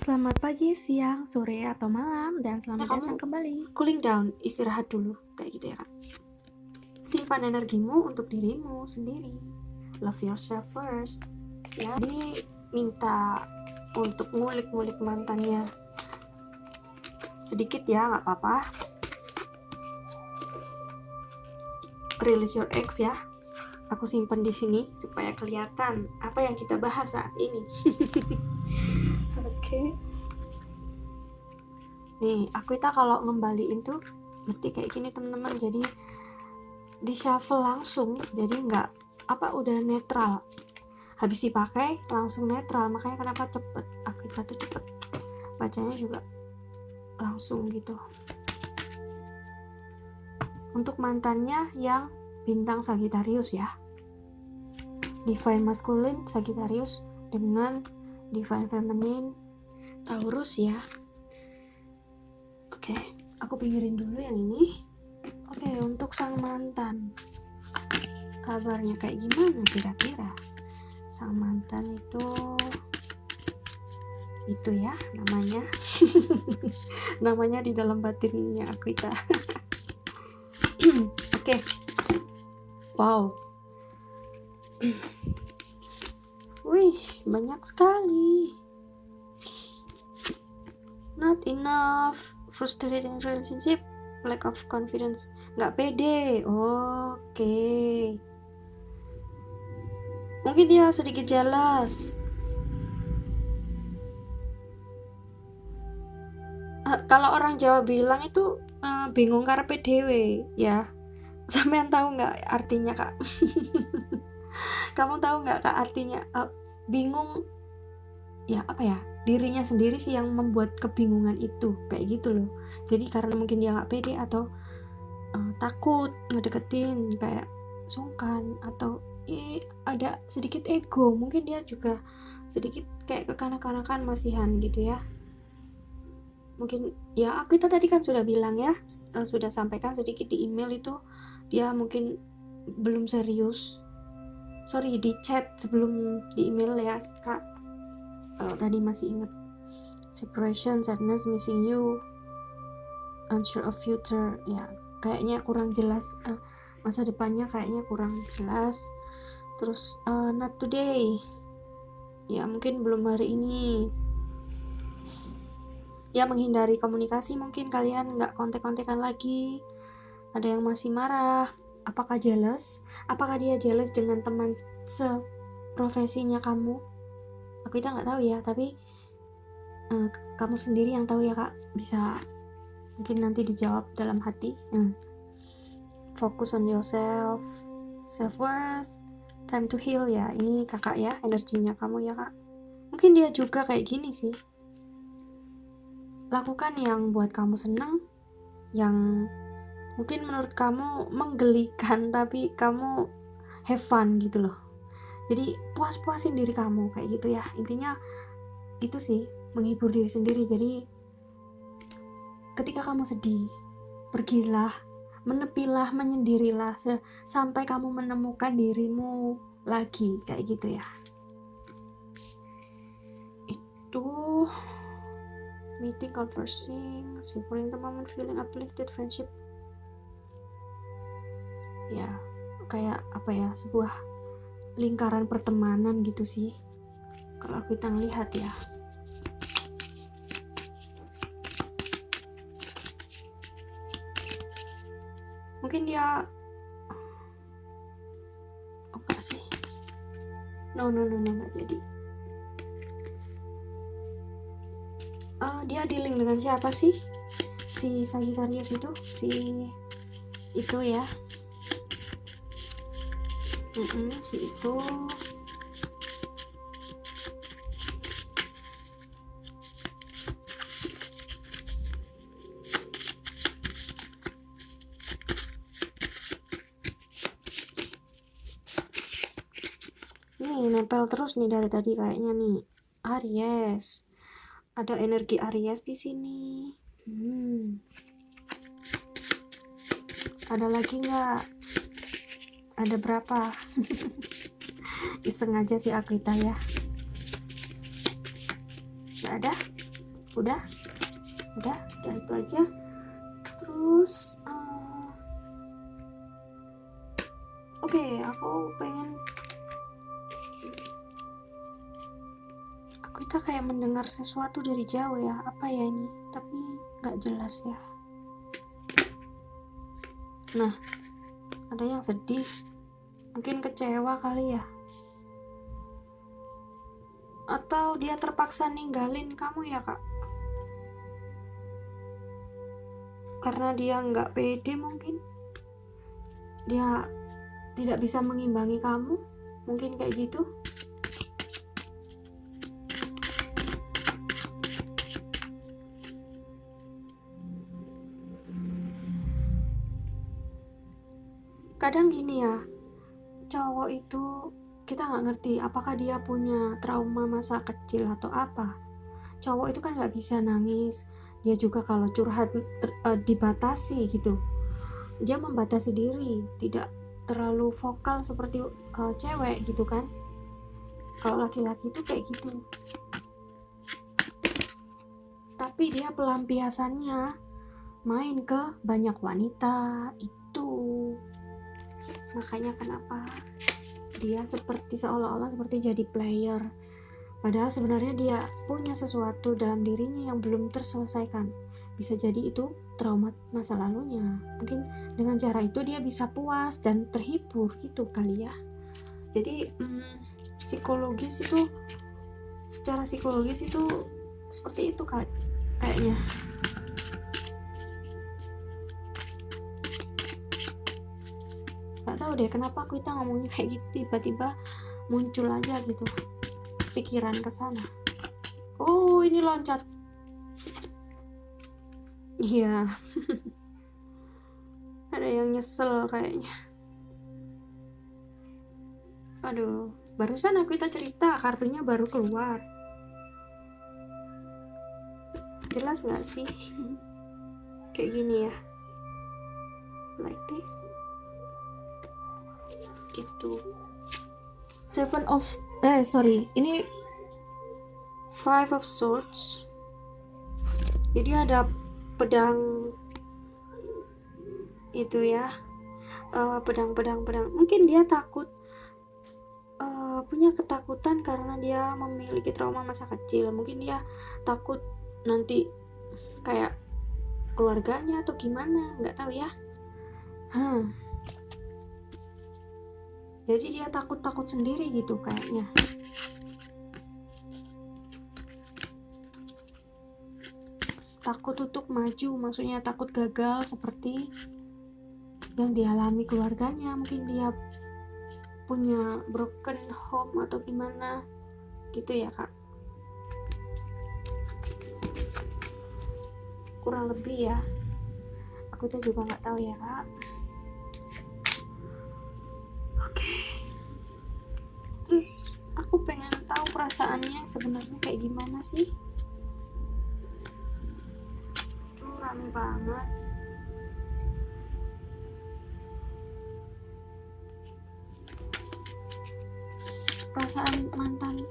Selamat pagi, siang, sore, atau malam, dan selamat Kamu datang kembali. cooling down, istirahat dulu, kayak gitu ya Kak. Simpan energimu untuk dirimu sendiri. Love yourself first. Ya, jadi minta untuk ngulik-ngulik mantannya sedikit ya, nggak apa-apa. Release your ex ya. Aku simpan di sini supaya kelihatan apa yang kita bahas saat ini. Oke. Nih, aku itu kalau ngembaliin tuh mesti kayak gini teman-teman. Jadi di shuffle langsung, jadi nggak udah netral, habis dipakai langsung netral, makanya kenapa cepet, kita tuh cepet bacanya juga langsung gitu. Untuk mantannya yang bintang Sagittarius ya, divine masculine Sagittarius dengan divine feminine Taurus ya. Oke, aku pinggirin dulu yang ini. Oke, untuk sang mantan, kabarnya kayak gimana kira-kira? Sang mantan itu ya namanya. Namanya di dalam batinnya Aquita. Oke. Wow. Wih, banyak sekali. Not enough, frustrated in relationship, lack of confidence, nggak pede. Oke. Mungkin dia sedikit jealous. Kalau orang Jawa bilang itu bingung karepe dhewe ya. Sampean tahu nggak artinya Kak? Kamu tahu nggak Kak artinya bingung? Ya apa ya? Dirinya sendiri sih yang membuat kebingungan itu, kayak gitu loh. Jadi karena mungkin dia nggak pede atau takut ngedeketin, kayak sungkan atau ada sedikit ego, mungkin dia juga sedikit kayak kekanak-kanakan masihan gitu ya. Mungkin ya kita tadi kan sudah bilang ya, sudah sampaikan sedikit di email itu, dia mungkin belum serius. Sorry, di chat sebelum di email ya Kak, kalau tadi masih ingat. Separation, sadness, missing you, unsure of future, ya kayaknya kurang jelas, masa depannya kayaknya kurang jelas. Terus not today, ya mungkin belum hari ini. Ya menghindari komunikasi, mungkin kalian nggak kontek-kontekan lagi. Ada yang masih marah. Apakah jealous? Apakah dia jealous dengan teman seprofesinya kamu? Kita nggak tahu ya, tapi kamu sendiri yang tahu ya Kak. Bisa mungkin nanti dijawab dalam hati. Focus on yourself, self-worth, time to heal ya. Ini Kakak ya, energinya kamu ya Kak. Mungkin dia juga kayak gini sih. Lakukan yang buat kamu senang, yang mungkin menurut kamu menggelikan, tapi kamu have fun gitu loh. Jadi puas-puasin diri kamu kayak gitu ya. Intinya itu sih, menghibur diri sendiri. Jadi ketika kamu sedih, pergilah, menepilah, menyendirilah sampai kamu menemukan dirimu lagi, kayak gitu ya. Itu meeting, conversing, savoring the moment, feeling uplifted, friendship. Ya, kayak apa ya, sebuah lingkaran pertemanan gitu sih kalau kita ngelihat ya. Mungkin dia enggak sih, no enggak jadi. Dia dealing dengan siapa sih si Sagittarius itu, itu ya, si itu. Nih nempel terus nih dari tadi kayaknya nih. Aries, ada energi Aries di sini. Ada lagi nggak? Ada berapa? Iseng aja sih Aquita ya. Nggak ada? udah itu aja. Terus oke, kita kayak mendengar sesuatu dari jauh ya, apa ya ini, tapi nggak jelas ya. Nah, ada yang sedih, mungkin kecewa kali ya, atau dia terpaksa ninggalin kamu ya kak, karena dia nggak pede, mungkin dia tidak bisa mengimbangi kamu, mungkin kayak gitu. Kadang gini ya, cowok itu kita nggak ngerti apakah dia punya trauma masa kecil atau apa. Cowok itu kan nggak bisa nangis, dia juga kalau curhat dibatasi gitu, dia membatasi diri, tidak terlalu vokal seperti cewek gitu kan. Kalau laki-laki itu kayak gitu, tapi dia pelampiasannya main ke banyak wanita itu. Makanya kenapa dia seperti seolah-olah seperti jadi player, padahal sebenarnya dia punya sesuatu dalam dirinya yang belum terselesaikan. Bisa jadi itu trauma masa lalunya. Mungkin dengan cara itu dia bisa puas dan terhibur gitu kali ya. Jadi secara psikologis itu seperti itu kayaknya. Gak tahu deh kenapa kita ngomongnya kayak gitu, tiba-tiba muncul aja gitu pikiran ke sana. Oh, ini loncat. Iya. Ada yang nyesel kayaknya. Aduh, barusan kita cerita, kartunya baru keluar. Jelas gak sih? Kayak gini ya. Like this. Gitu. Ini 5 of Swords. Jadi ada pedang itu ya, pedang. Mungkin dia takut, punya ketakutan karena dia memiliki trauma masa kecil. Mungkin dia takut nanti kayak keluarganya atau gimana, nggak tahu ya. Jadi dia takut sendiri gitu kayaknya. Takut untuk maju, maksudnya takut gagal seperti yang dialami keluarganya. Mungkin dia punya broken home atau gimana gitu ya kak, kurang lebih ya. Aku tuh juga nggak tahu ya kak. Terus aku pengen tahu perasaannya sebenarnya kayak gimana sih. Tuh rame banget. Perasaan mantan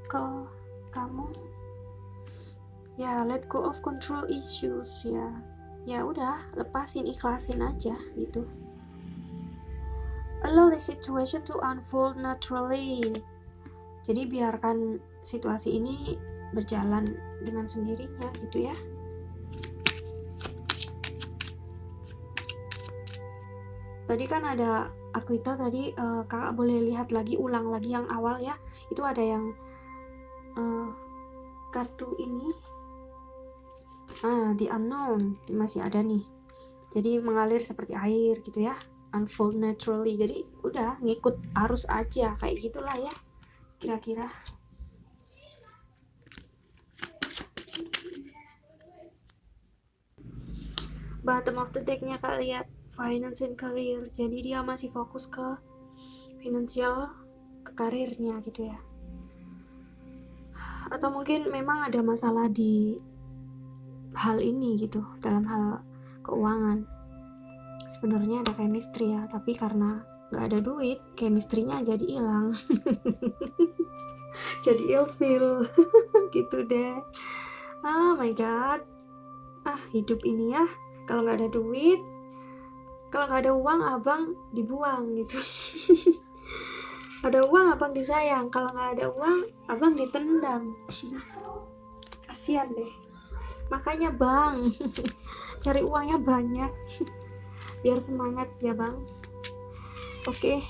ke kamu ya, let go of control issues ya. Ya udah, lepasin, ikhlasin aja gitu. Allow the situation to unfold naturally. Jadi biarkan situasi ini berjalan dengan sendirinya gitu ya. Tadi kan ada Aquita tadi, kakak boleh lihat lagi, ulang lagi yang awal ya. Itu ada yang kartu ini, the unknown masih ada nih. Jadi mengalir seperti air gitu ya. Unfold naturally, jadi udah ngikut arus aja kayak gitulah ya kira-kira. Bottom of the decknya kak lihat finance and career, jadi dia masih fokus ke finansial, ke karirnya gitu ya. Atau mungkin memang ada masalah di hal ini gitu, dalam hal keuangan. Sebenarnya ada chemistry ya, tapi karena nggak ada duit, chemistry-nya jadi hilang. Jadi ilfeel gitu deh. Oh my god, hidup ini ya, kalau nggak ada duit, kalau nggak ada uang abang dibuang gitu. Ada uang abang disayang, kalau nggak ada uang abang ditendang. Kasian deh. Makanya bang, cari uangnya banyak biar semangat ya bang. Oke.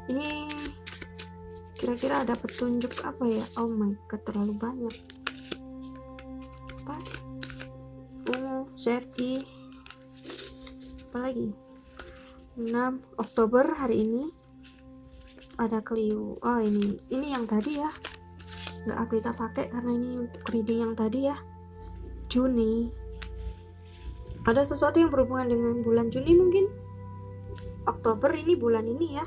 Ini kira-kira ada petunjuk apa ya? Oh my god, terlalu banyak. Apa? ZI. Apa lagi? 6 Oktober hari ini. Ada Clio. Oh ini yang tadi ya. Nggak kita pakai karena ini untuk reading yang tadi ya. Juni. Ada sesuatu yang berhubungan dengan bulan Juni mungkin. Oktober ini bulan ini ya.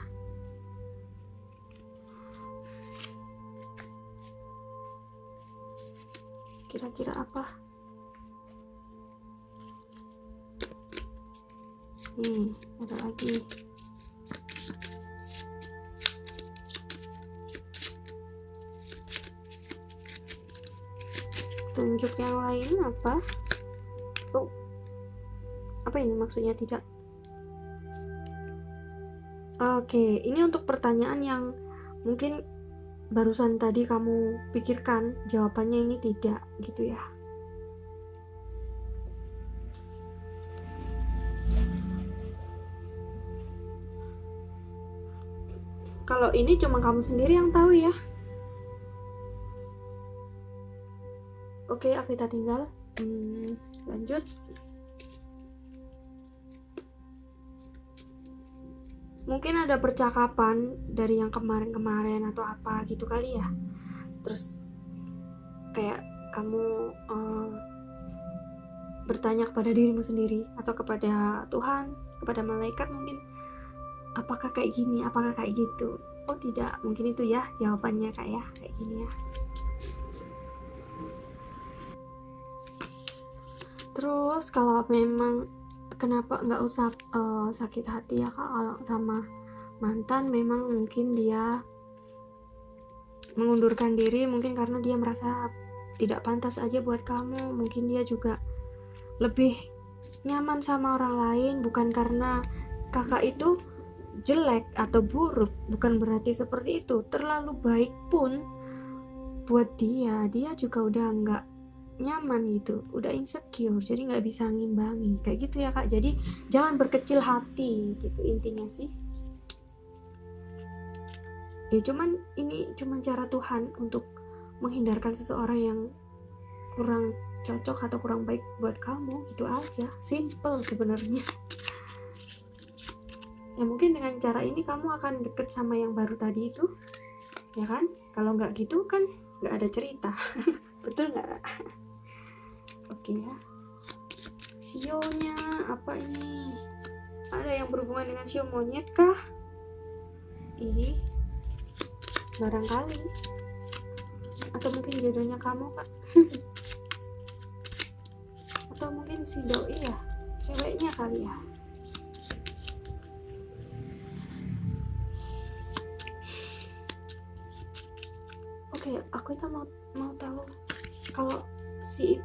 Kira-kira apa? Ada lagi. Tunjuk yang lain apa? Oh, apa ini maksudnya tidak? Oke, ini untuk pertanyaan yang mungkin barusan tadi kamu pikirkan, jawabannya ini tidak gitu ya. Kalau ini cuma kamu sendiri yang tahu ya. Oke, kita tinggal. Lanjut. Mungkin ada percakapan dari yang kemarin-kemarin atau apa gitu kali ya. Terus kayak kamu bertanya kepada dirimu sendiri atau kepada Tuhan, kepada malaikat mungkin, apakah kayak gini, apakah kayak gitu. Oh tidak, mungkin itu ya jawabannya kayak gini ya. Terus kalau memang kenapa nggak usah sakit hati ya kak, kalau sama mantan memang mungkin dia mengundurkan diri mungkin karena dia merasa tidak pantas aja buat kamu. Mungkin dia juga lebih nyaman sama orang lain, bukan karena kakak itu jelek atau buruk, bukan berarti seperti itu. Terlalu baik pun buat dia juga udah nggak nyaman gitu, udah insecure, jadi nggak bisa ngimbangi kayak gitu ya kak. Jadi jangan berkecil hati gitu intinya sih ya. Ini cuman cara Tuhan untuk menghindarkan seseorang yang kurang cocok atau kurang baik buat kamu, gitu aja, simple sebenarnya ya. Mungkin dengan cara ini kamu akan deket sama yang baru tadi itu ya kan. Kalau nggak gitu kan nggak ada cerita. Betul nggak? Oke ya. Sionya apa ini? Ada yang berhubungan dengan sio monyet kah? Ini barangkali. Atau mungkin jodohnya kamu kak. Atau mungkin si doi ya, ceweknya kali ya. Oke, aku itu mau tahu kalau si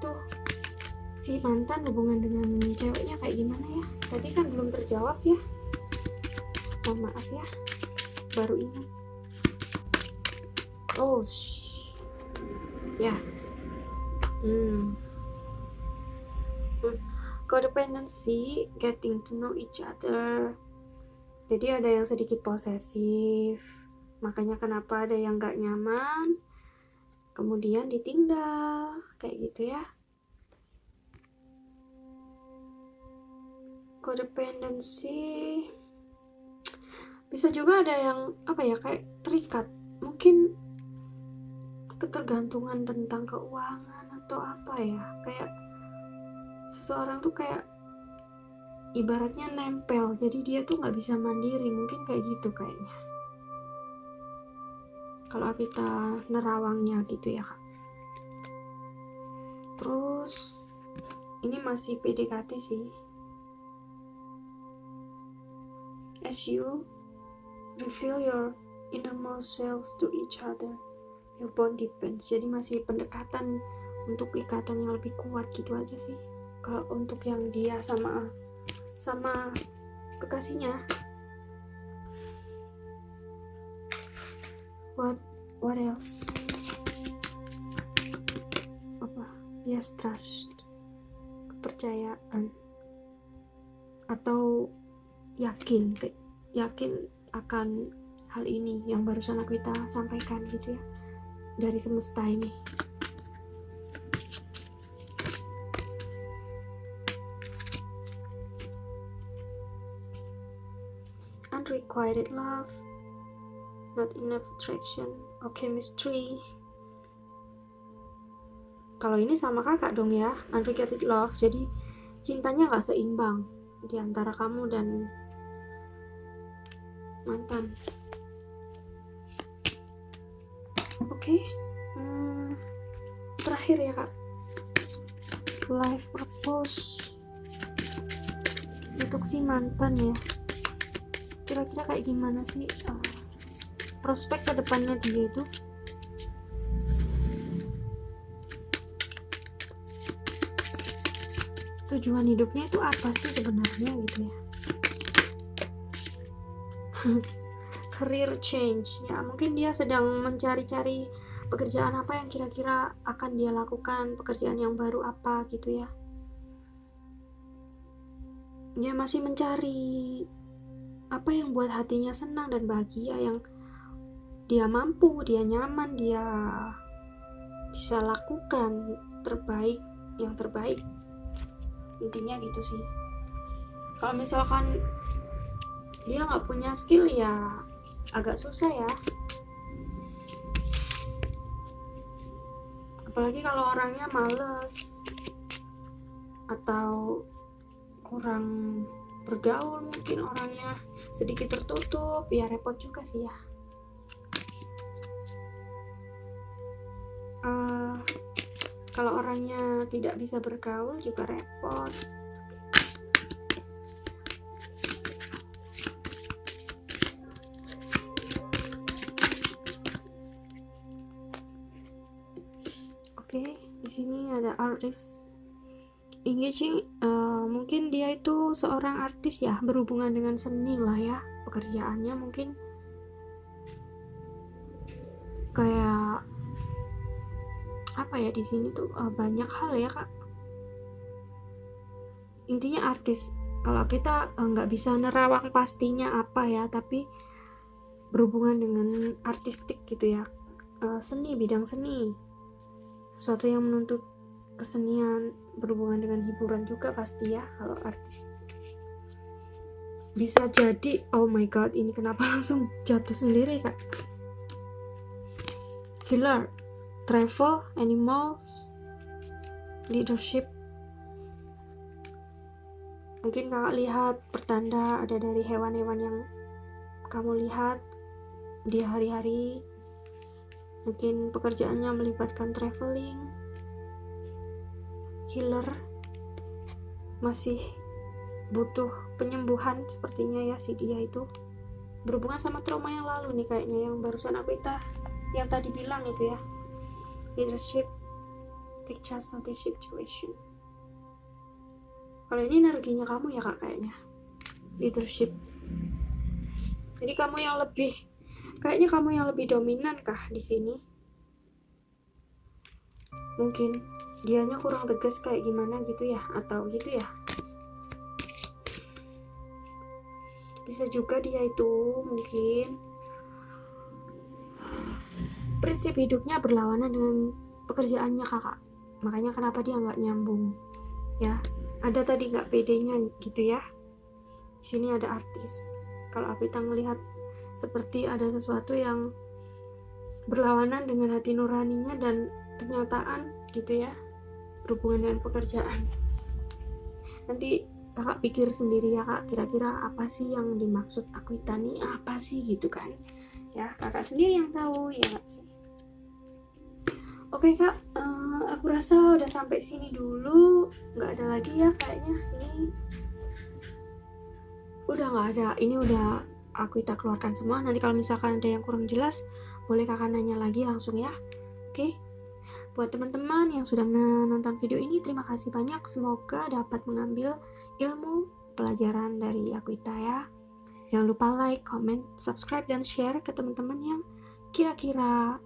mantan hubungan dengan ceweknya kayak gimana ya. Tadi kan belum terjawab ya. Mohon maaf ya, baru ingat. Oh ya. Codependency, getting to know each other. Jadi ada yang sedikit posesif, makanya kenapa ada yang gak nyaman kemudian ditinggal kayak gitu ya. Codependency bisa juga ada yang kayak terikat, mungkin ketergantungan tentang keuangan atau apa ya, kayak seseorang tuh kayak ibaratnya nempel, jadi dia tuh nggak bisa mandiri, mungkin kayak gitu kayaknya kalau kita nerawangnya gitu ya kak. Terus ini masih PDKT sih. As you reveal your innermost selves to each other, your bond depends, jadi masih pendekatan untuk ikatan yang lebih kuat gitu aja sih. Kalau untuk yang dia sama kekasihnya, what else? Apa? Yes, trust, kepercayaan, atau yakin akan hal ini yang barusan kita sampaikan gitu ya, dari semesta ini. Unrequited love, not enough attraction or chemistry. Kalau ini sama kakak dong ya, unrequited love, jadi cintanya gak seimbang di antara kamu dan mantan. Oke. Terakhir ya kak, life purpose untuk si mantan ya, kira-kira kayak gimana sih prospek ke depannya dia itu. Tujuan hidupnya itu apa sih sebenarnya gitu ya. Career change ya, mungkin dia sedang mencari-cari pekerjaan apa yang kira-kira akan dia lakukan, pekerjaan yang baru apa gitu ya. Dia masih mencari apa yang buat hatinya senang dan bahagia, yang dia mampu, dia nyaman, dia bisa lakukan yang terbaik. Intinya gitu sih. Kalau misalkan dia nggak punya skill ya agak susah ya. Apalagi kalau orangnya males atau kurang bergaul, mungkin orangnya sedikit tertutup, ya repot juga sih ya. Kalau orangnya tidak bisa bergaul juga repot. Oke, di sini ada artist engaging, mungkin dia itu seorang artis ya, berhubungan dengan seni lah ya, pekerjaannya mungkin kayak apa ya, di sini tuh banyak hal ya kak. Intinya artis. Kalau kita nggak bisa nerawang pastinya apa ya, tapi berhubungan dengan artistik gitu ya, seni, bidang seni, sesuatu yang menuntut kesenian, berhubungan dengan hiburan juga pasti ya kalau artis. Bisa jadi, oh my god, ini kenapa langsung jatuh sendiri kak. Healer, travel, animals, leadership. Mungkin kakak lihat pertanda ada dari hewan-hewan yang kamu lihat di hari-hari. Mungkin pekerjaannya melibatkan traveling. Healer, masih butuh penyembuhan sepertinya ya si dia itu, berhubungan sama trauma yang lalu nih kayaknya, yang barusan yang tadi bilang itu ya. Leadership, take charge of the situation. Kalau ini energinya kamu ya kak kayaknya, leadership. Jadi kayaknya kamu yang lebih dominan kah di sini? Mungkin dianya kurang tegas kayak gimana gitu ya, atau gitu ya. Bisa juga dia itu mungkin prinsip hidupnya berlawanan dengan pekerjaannya kakak, makanya kenapa dia nggak nyambung ya. Ada tadi nggak pedenya gitu ya. Di sini ada artis. Kalau Apita melihat seperti ada sesuatu yang berlawanan dengan hati nuraninya dan kenyataan gitu ya, berhubungan dengan pekerjaan. Nanti kakak pikir sendiri ya kak, kira-kira apa sih yang dimaksud Apita nih, apa sih gitu kan ya, kakak sendiri yang tahu ya gak sih. Oke kak, aku rasa udah sampai sini dulu, nggak ada lagi ya kayaknya. Ini udah nggak ada, ini udah aku keluarkan semua. Nanti kalau misalkan ada yang kurang jelas, boleh kakak nanya lagi langsung ya. Oke, buat teman-teman yang sudah menonton video ini, terima kasih banyak. Semoga dapat mengambil ilmu pelajaran dari Aquita ya. Jangan lupa like, comment, subscribe, dan share ke teman-teman yang kira-kira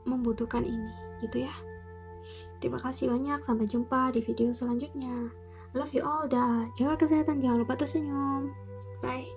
membutuhkan ini, gitu ya. Terima kasih banyak, sampai jumpa di video selanjutnya. Love you all, dah. Jaga kesehatan, jangan lupa tersenyum. Bye.